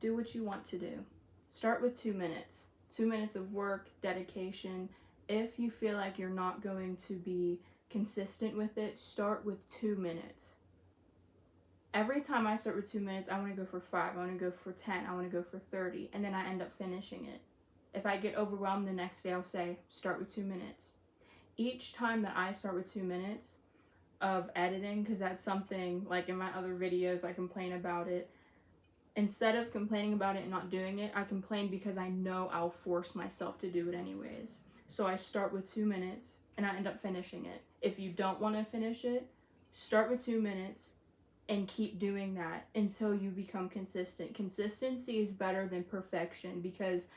do what you want to do. Start with 2 minutes. 2 minutes of work, dedication. If you feel like you're not going to be consistent with it, start with 2 minutes. Every time I start with 2 minutes, I want to go for 5, I want to go for 10, I want to go for 30, and then I end up finishing it. If I get overwhelmed the next day, I'll say, start with 2 minutes. Each time that I start with 2 minutes of editing, because that's something, like in my other videos, I complain about it. Instead of complaining about it and not doing it, I complain because I know I'll force myself to do it anyways. So I start with 2 minutes, and I end up finishing it. If you don't want to finish it, start with 2 minutes, and keep doing that until you become consistent. Consistency is better than perfection, because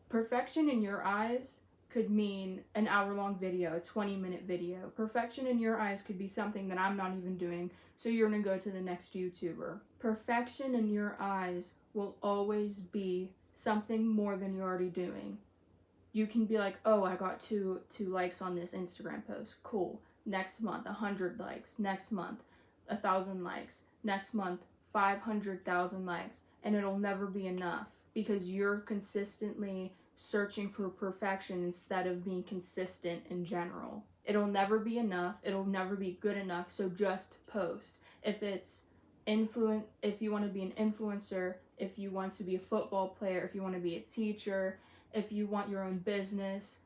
perfection in your eyes could mean an hour-long video, a 20-minute video. Perfection in your eyes could be something that I'm not even doing, so you're gonna go to the next YouTuber. Perfection in your eyes will always be something more than you're already doing. You can be like, oh, I got two likes on this Instagram post. Cool. Next month, 100 likes. Next month, 1,000 likes. Next month, 500,000 likes. And it'll never be enough, because you're consistently searching for perfection instead of being consistent in general. It'll never be enough. It'll never be good enough. So just post. If it's if you want to be an influencer, if you want to be a football player, if you want to be a teacher, if you want your own business,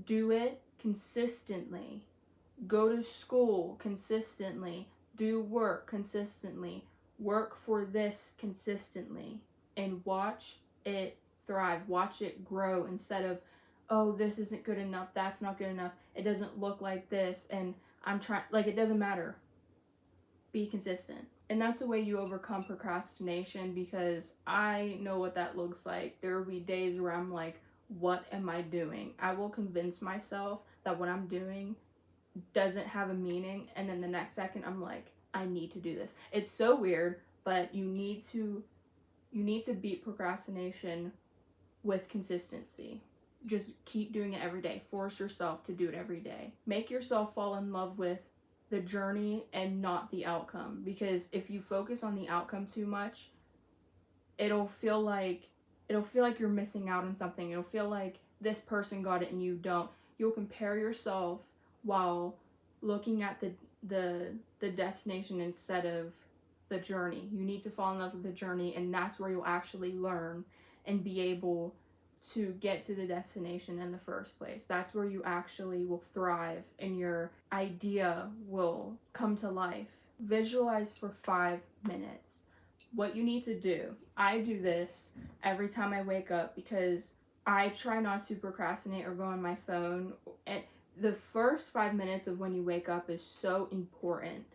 do it consistently. Go to school consistently. Do work consistently. Work for this consistently. And watch it thrive. Watch it grow, instead of, oh, this isn't good enough, that's not good enough, it doesn't look like this, and I'm trying, like, it doesn't matter. Be consistent. And that's the way you overcome procrastination, because I know what that looks like. There will be days where I'm like, what am I doing? I will convince myself that what I'm doing doesn't have a meaning, and then the next second I'm like, I need to do this. It's so weird, but you need to beat procrastination with consistency. Just keep doing it every day. Force yourself to do it every day. Make yourself fall in love with the journey and not the outcome, because if you focus on the outcome too much, it'll feel like you're missing out on something. It'll feel like this person got it and you don't. You'll compare yourself while looking at the destination instead of the journey. You need to fall in love with the journey, and that's where you'll actually learn and be able to get to the destination in the first place. That's where you actually will thrive and your idea will come to life. Visualize for 5 minutes. What you need to do. I do this every time I wake up because I try not to procrastinate or go on my phone. And the first 5 minutes of when you wake up is so important.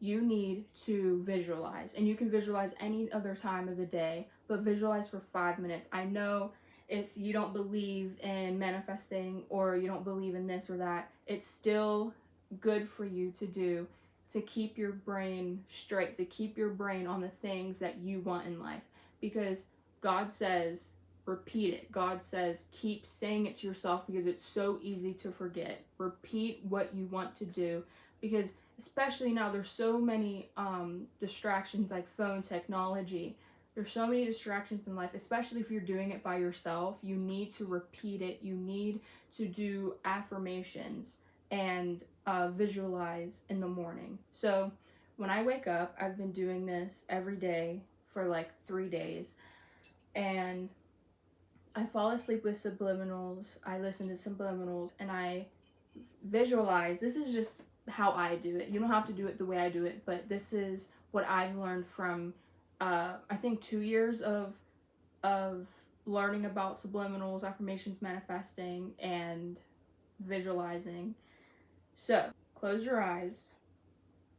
You need to visualize, and you can visualize any other time of the day, but visualize for 5 minutes. I know if you don't believe in manifesting or you don't believe in this or that, it's still good for you to do, to keep your brain straight, to keep your brain on the things that you want in life, because God says, repeat it. God says, keep saying it to yourself, because it's so easy to forget. Repeat what you want to do, because especially now there's so many distractions, like phone, technology. There's so many distractions in life, especially if you're doing it by yourself. You need to repeat it. You need to do affirmations and visualize in the morning. So when I wake up, I've been doing this every day for like 3 days, and I fall asleep with subliminals. I listen to subliminals and I visualize. This is just how I do it. You don't have to do it the way I do it, but this is what I've learned from I think 2 years of learning about subliminals, affirmations, manifesting, and visualizing. So close your eyes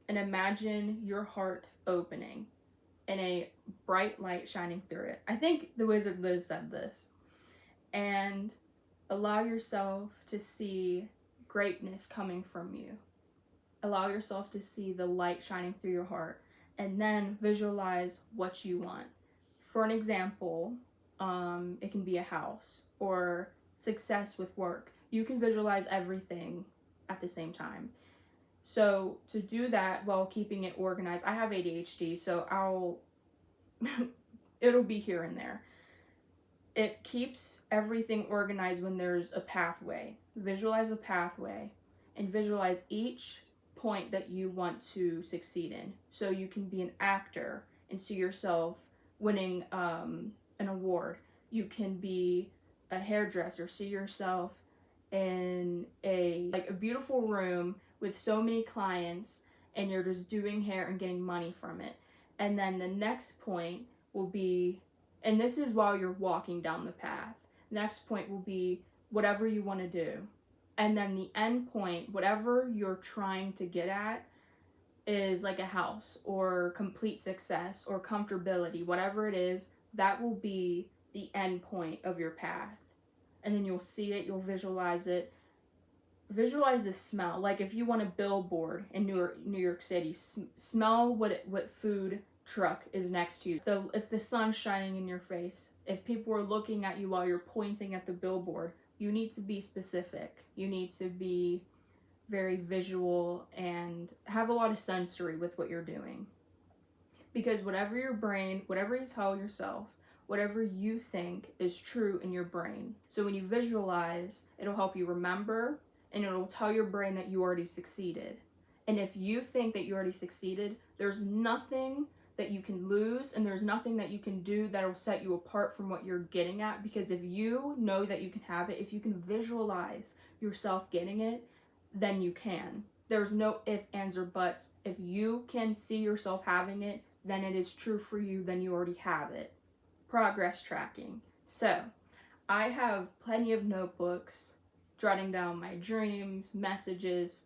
and imagine your heart opening and a bright light shining through it. I think the Wizard Liz said this. And allow yourself to see greatness coming from you. Allow yourself to see the light shining through your heart, and then visualize what you want. For an example, it can be a house or success with work. You can visualize everything at the same time. So to do that while keeping it organized, I have ADHD, so it'll be here and there. It keeps everything organized when there's a pathway. Visualize a pathway and visualize each point that you want to succeed in. So you can be an actor and see yourself winning an award. You can be a hairdresser, see yourself in a beautiful room with so many clients, and you're just doing hair and getting money from it. And then the next point will be, and this is while you're walking down the path, next point will be whatever you want to do. And then the end point, whatever you're trying to get at, is like a house or complete success or comfortability, whatever it is, that will be the end point of your path. And then you'll see it, you'll visualize it. Visualize the smell. Like if you want a billboard in New York City, smell what food truck is next to you. If the sun's shining in your face, if people are looking at you while you're pointing at the billboard, you need to be specific. You need to be very visual and have a lot of sensory with what you're doing. Because whatever your brain, whatever you tell yourself, whatever you think is true in your brain. So when you visualize, it'll help you remember, and it'll tell your brain that you already succeeded. And if you think that you already succeeded, there's nothing that you can lose, and there's nothing that you can do that'll set you apart from what you're getting at. Because if you know that you can have it, if you can visualize yourself getting it, then you can. There's no ifs, ands, or buts. If you can see yourself having it, then it is true for you, then you already have it. Progress tracking. So, I have plenty of notebooks, jotting down my dreams, messages,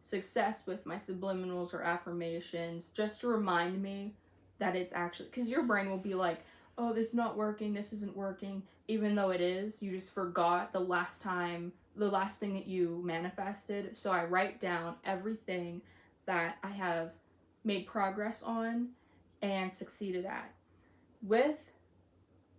success with my subliminals or affirmations, just to remind me that it's actually, because your brain will be like, oh, this is not working, this isn't working, even though it is. You just forgot the last thing that you manifested. So I write down everything that I have made progress on and succeeded at. With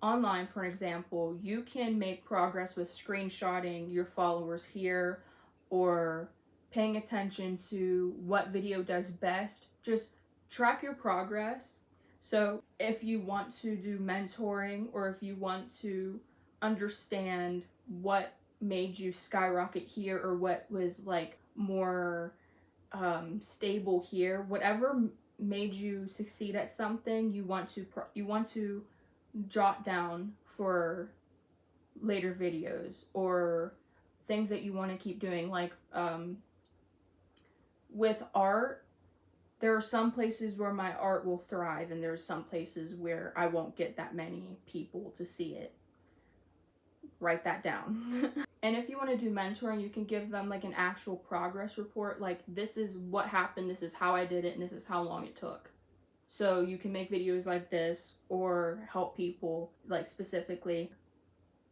online, for example, you can make progress with screenshotting your followers here, or paying attention to what video does best. Just track your progress. So if you want to do mentoring, or if you want to understand what made you skyrocket here, or what was like more stable here, whatever made you succeed at something, you want to jot down for later videos, or things that you want to keep doing. Like with art, there are some places where my art will thrive, and there's some places where I won't get that many people to see it. Write that down. And if you want to do mentoring, you can give them like an actual progress report. Like, this is what happened, this is how I did it, and this is how long it took. So you can make videos like this, or help people like specifically.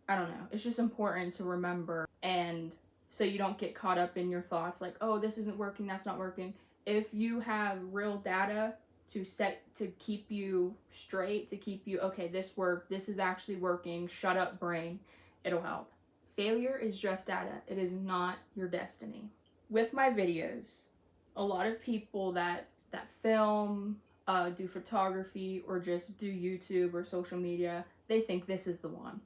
I don't know. It's just important to remember, and so you don't get caught up in your thoughts like, oh, this isn't working, that's not working. If you have real data to keep you straight, to keep you, okay, this worked, this is actually working, shut up brain, it'll help. Failure is just data. It is not your destiny. With my videos, a lot of people that film, do photography, or just do YouTube or social media, they think this is the one.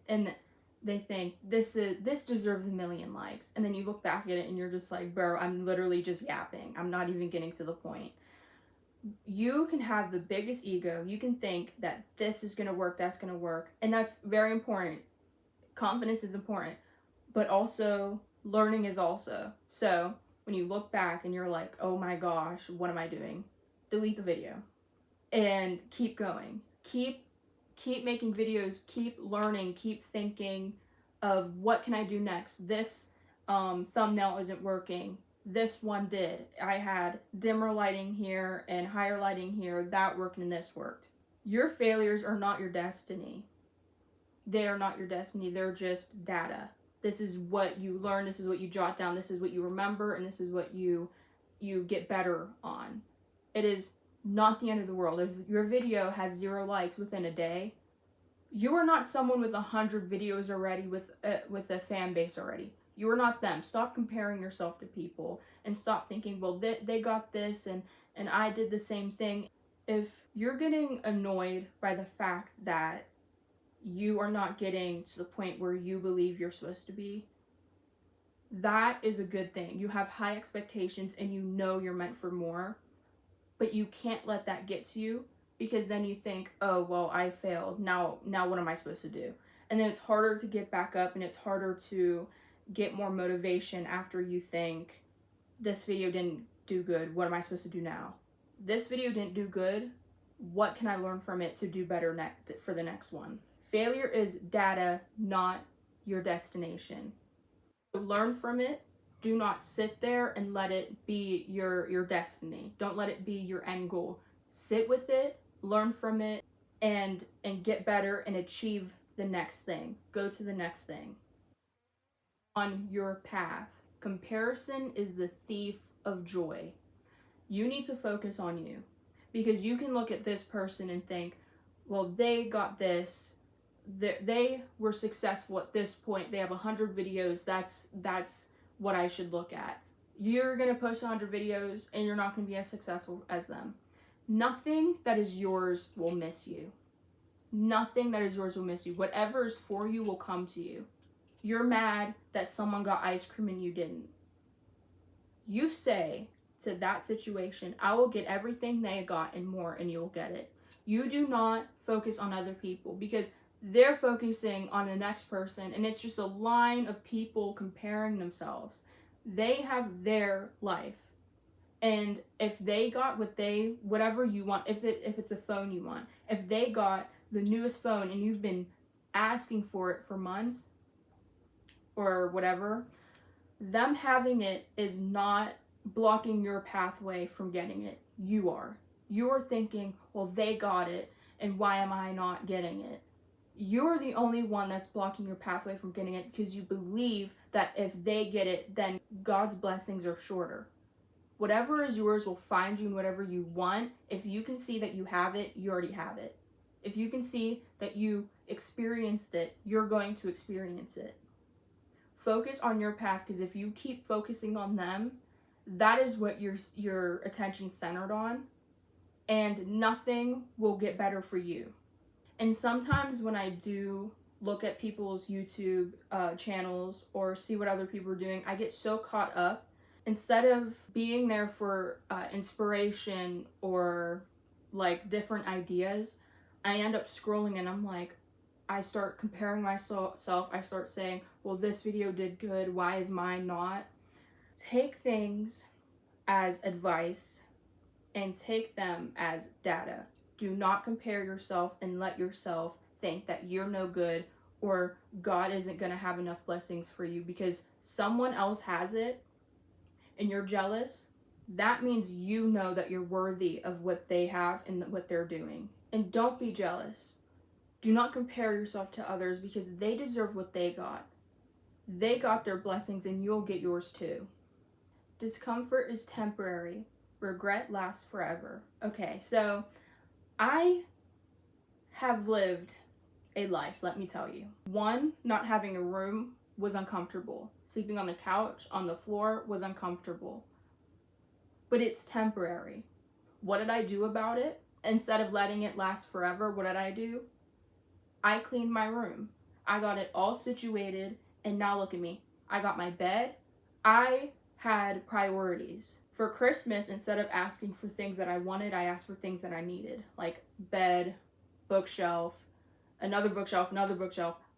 And they think this deserves 1 million likes. And then you look back at it and you're just like, bro, I'm literally just yapping. I'm not even getting to the point. You can have the biggest ego. You can think that this is going to work, that's going to work. And that's very important. Confidence is important. But also, learning is also. So, when you look back and you're like, oh my gosh, what am I doing? Delete the video. And keep going. Keep making videos, keep learning, keep thinking of what can I do next. This thumbnail isn't working. This one did. I had dimmer lighting here and higher lighting here. That worked and this worked. Your failures are not your destiny. They are not your destiny. They're just data. This is what you learn. This is what you jot down. This is what you remember. And this is what you get better on. It is not the end of the world. If your video has 0 likes within a day, you are not someone with 100 videos already with a fan base already. You are not them. Stop comparing yourself to people, and stop thinking, well, they got this and I did the same thing. If you're getting annoyed by the fact that you are not getting to the point where you believe you're supposed to be, that is a good thing. You have high expectations and you know you're meant for more, but you can't let that get to you, because then you think, oh, well, I failed. Now what am I supposed to do? And then it's harder to get back up, and it's harder to get more motivation after you think, this video didn't do good. What am I supposed to do now? This video didn't do good. What can I learn from it to do better for the next one? Failure is data, not your destination. Learn from it. Do not sit there and let it be your destiny. Don't let it be your end goal. Sit with it, learn from it, and get better and achieve the next thing. Go to the next thing. On your path. Comparison is the thief of joy. You need to focus on you, because you can look at this person and think, well, they got this. They were successful at this point. They have 100 videos. That's what I should look at. You're going to post 100 videos and you're not going to be as successful as them. Nothing that is yours will miss you. Nothing that is yours will miss you. Whatever is for you will come to you. You're mad that someone got ice cream and you didn't. You say to that situation, I will get everything they got and more, and you'll get it. You do not focus on other people, because they're focusing on the next person, and it's just a line of people comparing themselves. They have their life, and if they got whatever you want, if it's a phone you want, if they got the newest phone and you've been asking for it for months or whatever, them having it is not blocking your pathway from getting it. You're thinking, well, they got it, and why am I not getting it? You're the only one that's blocking your pathway from getting it, because you believe that if they get it, then God's blessings are shorter. Whatever is yours will find you, and whatever you want, if you can see that you have it, you already have it. If you can see that you experienced it, you're going to experience it. Focus on your path, because if you keep focusing on them, that is what your attention's centered on, and nothing will get better for you. And sometimes when I do look at people's YouTube channels or see what other people are doing, I get so caught up. Instead of being there for inspiration or like different ideas, I end up scrolling and I'm like, I start comparing myself. I start saying, well, this video did good. Why is mine not? Take things as advice and take them as data. Do not compare yourself and let yourself think that you're no good or God isn't going to have enough blessings for you because someone else has it and you're jealous. That means you know that you're worthy of what they have and what they're doing. And don't be jealous. Do not compare yourself to others because they deserve what they got. They got their blessings and you'll get yours too. Discomfort is temporary. Regret lasts forever. Okay, so I have lived a life, let me tell you. One, not having a room was uncomfortable. Sleeping on the couch, on the floor was uncomfortable. But it's temporary. What did I do about it? Instead of letting it last forever, what did I do? I cleaned my room. I got it all situated, and now look at me. I got my bed. I had priorities. For Christmas, instead of asking for things that I wanted, I asked for things that I needed, like bed, bookshelf, another bookshelf,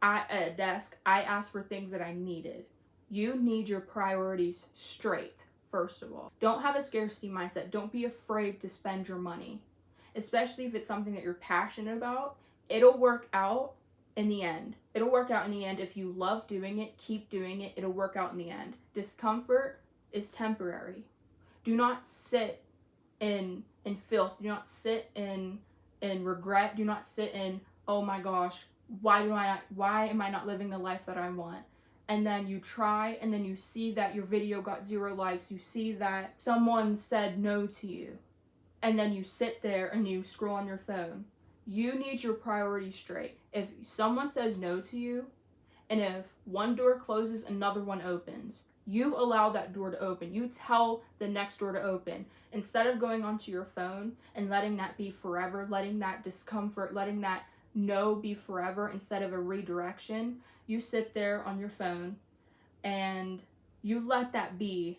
a desk. I asked for things that I needed. You need your priorities straight, first of all. Don't have a scarcity mindset. Don't be afraid to spend your money, especially if it's something that you're passionate about. It'll work out in the end. It'll work out in the end. If you love doing it, keep doing it. It'll work out in the end. Discomfort is temporary. Do not sit in filth. Do not sit in regret. Do not sit in, oh my gosh, why am I not living the life that I want? And then you try, and then you see that your video got 0 likes. You see that someone said no to you. And then you sit there and you scroll on your phone. You need your priorities straight. If someone says no to you, and if one door closes, another one opens, You allow that door to open. You tell the next door to open. Instead of going onto your phone and letting that be forever, letting that discomfort, letting that no be forever instead of a redirection, you sit there on your phone and you let that be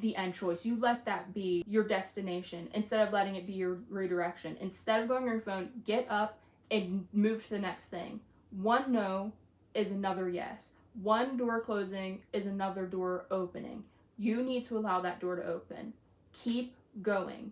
the end choice. You let that be your destination instead of letting it be your redirection. Instead of going on your phone, get up and move to the next thing. One no is another yes. One door closing is another door opening. You need to allow that door to open. Keep going.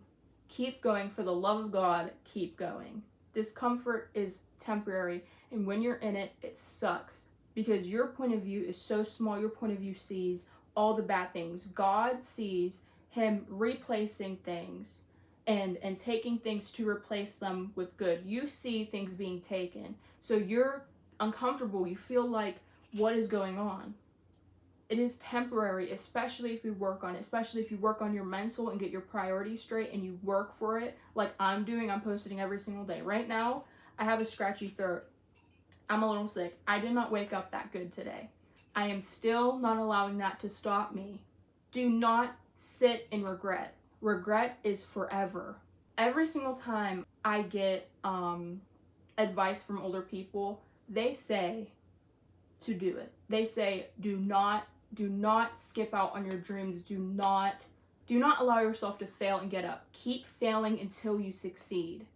Keep going. For the love of God, keep going. Discomfort is temporary, and when you're in it, it sucks because your point of view is so small. Your point of view sees all the bad things. God sees him replacing things and taking things to replace them with good. You see things being taken. So you're uncomfortable. You feel like, what is going on? It is temporary, especially if you work on it, especially if you work on your mental and get your priorities straight and you work for it like I'm doing. I'm posting every single day. Right now, I have a scratchy throat. I'm a little sick. I did not wake up that good today. I am still not allowing that to stop me. Do not sit in regret. Regret is forever. Every single time I get advice from older people, they say to do it. They say, do not skip out on your dreams. Do not allow yourself to fail and get up. Keep failing until you succeed.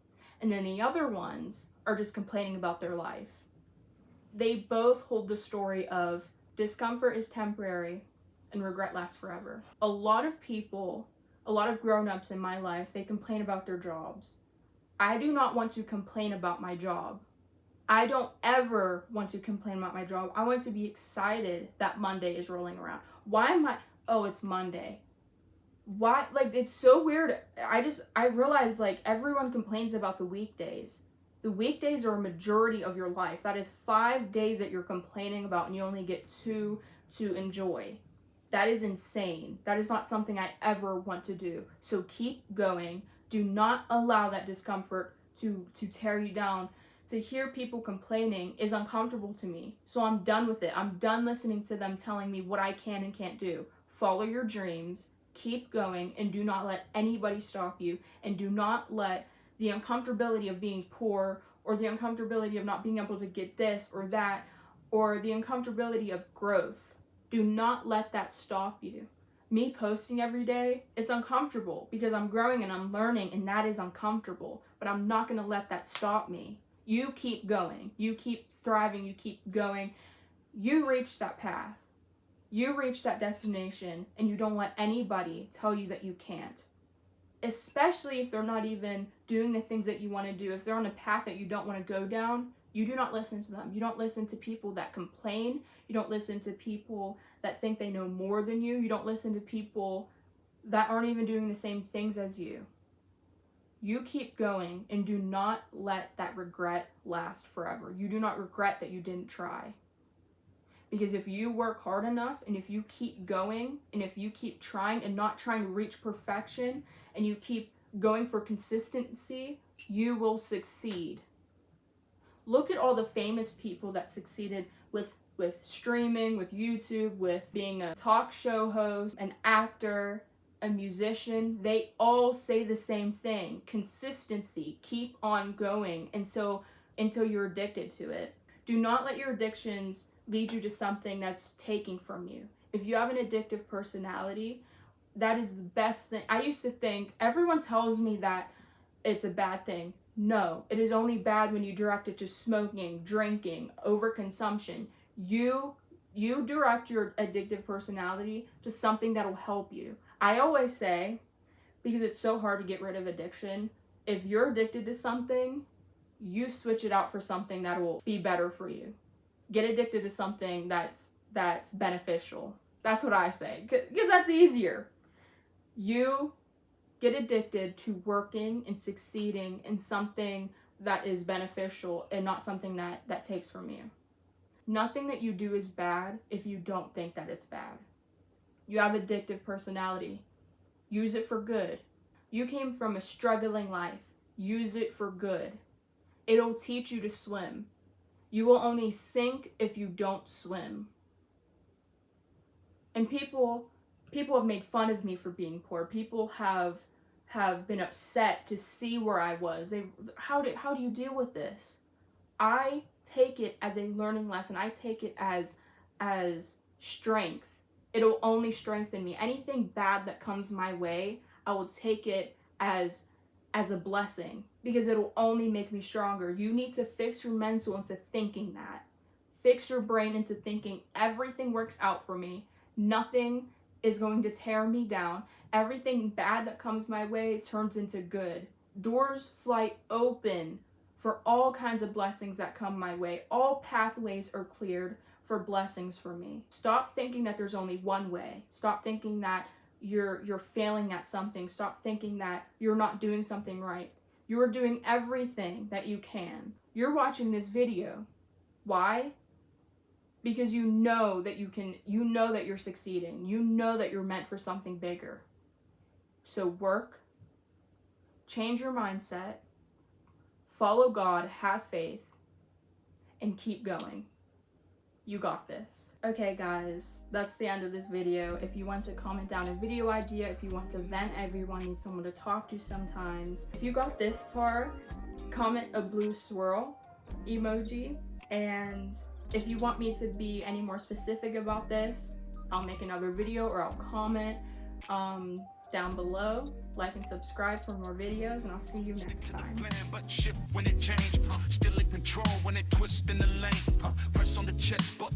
And then the other ones are just complaining about their life. They both hold the story of discomfort is temporary and regret lasts forever. A lot of people, a lot of grown-ups in my life, they complain about their jobs. I do not want to complain about my job. I don't ever want to complain about my job. I want to be excited that Monday is rolling around. Why am I, oh, it's Monday. Why, like, it's so weird. I realize, like, everyone complains about the weekdays. The weekdays are a majority of your life. That is 5 days that you're complaining about and you only get 2 to enjoy. That is insane. That is not something I ever want to do. So keep going. Do not allow that discomfort to tear you down. To hear people complaining is uncomfortable to me. So I'm done with it. I'm done listening to them telling me what I can and can't do. Follow your dreams, keep going, and do not let anybody stop you. And do not let the uncomfortability of being poor or the uncomfortability of not being able to get this or that or the uncomfortability of growth. Do not let that stop you. Me posting every day, it's uncomfortable because I'm growing and I'm learning, and that is uncomfortable. But I'm not going to let that stop me. You keep going. You keep thriving. You keep going. You reach that path. You reach that destination, and you don't let anybody tell you that you can't. Especially if they're not even doing the things that you want to do. If they're on a path that you don't want to go down, you do not listen to them. You don't listen to people that complain. You don't listen to people that think they know more than you. You don't listen to people that aren't even doing the same things as you. You keep going and do not let that regret last forever. You do not regret that you didn't try. Because if you work hard enough and if you keep going and if you keep trying and not trying to reach perfection and you keep going for consistency, you will succeed. Look at all the famous people that succeeded with streaming, with YouTube, with being a talk show host, an actor, a musician. They all say the same thing: consistency. Keep on going until you're addicted to it. Do not let your addictions lead you to something that's taking from you. If you have an addictive personality, that is the best thing. I used to think everyone tells me that it's a bad thing. No, it is only bad when you direct it to smoking, drinking, overconsumption. You direct your addictive personality to something that'll help you. I always say, because it's so hard to get rid of addiction, if you're addicted to something, you switch it out for something that will be better for you. Get addicted to something that's beneficial. That's what I say, because that's easier. You get addicted to working and succeeding in something that is beneficial and not something that takes from you. Nothing that you do is bad if you don't think that it's bad. You have addictive personality. Use it for good. You came from a struggling life. Use it for good. It'll teach you to swim. You will only sink if you don't swim. And people have made fun of me for being poor. People have been upset to see where I was. How do you deal with this? I take it as a learning lesson. I take it as strength. It'll only strengthen me. Anything bad that comes my way, I will take it as a blessing, because it'll only make me stronger. You need to fix your mental into thinking that. Fix your brain into thinking everything works out for me. Nothing is going to tear me down. Everything bad that comes my way turns into good. Doors fly open for all kinds of blessings that come my way. All pathways are cleared for blessings for me. Stop thinking that there's only one way. Stop thinking that you're failing at something. Stop thinking that you're not doing something right. You're doing everything that you can. You're watching this video. Why? Because you know that you can, you know that you're succeeding. You know that you're meant for something bigger. So work, change your mindset, follow God, have faith, and keep going. You got this. Okay guys, that's the end of this video. If you want to comment down a video idea, if you want to vent, everyone needs someone to talk to sometimes. If you got this far, comment a blue swirl emoji. And if you want me to be any more specific about this, I'll make another video or I'll comment down below. Like and subscribe for more videos, and I'll see you next time. But shift when it change, still in control when it twist in the lane, press on the chest, but